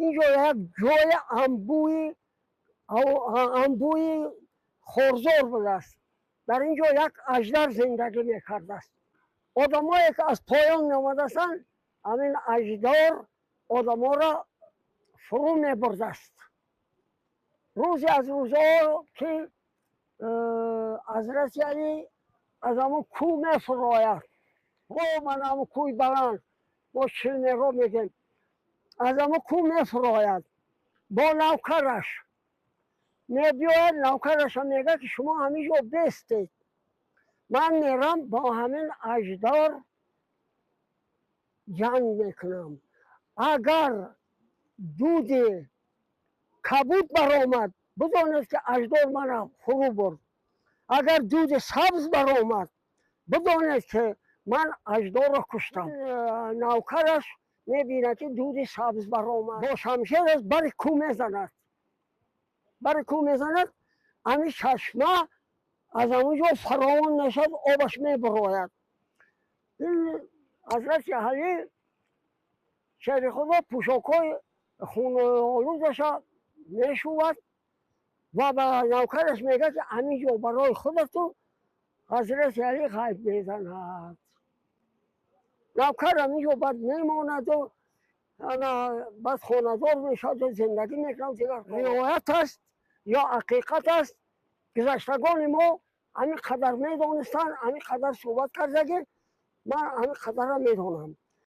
اینجا یک جای انبوی خورزور بوده است. در اینجا یک اژدر زندگی میکرده است. آدمایی که از پایان نموده استند، همین اژدر آدما را فرو میبرده است. روزی از روزها که حضرت علی از همون کوه میفراید، من همون کوه بلند ما چلمه رو میگیم، از همون کوه میفراید با نوکرش میبیاید. نوکرش هم میگه که شما همینجا بستید، من میرم با همین اژدر جنگ میکنم. اگر دود کبود برآمد بدانید که اژدر من فرو برد، اگر دود سبز برآمد بدانید که من اژدر را کشتم. نوکرش میبیند که دود سبز برآمد، با شمشیرش بر کوه میزند، بر کوه میزند. همین چشمه از همونجا فراوان نشد، آبش میبراید. این حضرت علی شیر خدا پوشاکای خون آلودش میشود و به نوکرش میگه که همینجا برای خودتون حضرت علی غیب میزند. نوکر همینجا بعد میماند و بعد خاندار میشد و زندگی میکنند. دیگر روایت است یا حقیقت است، گذشتگان ما همین قدر میدانستند، همین قدر صحبت کردگی، من همین قدر را میدانم.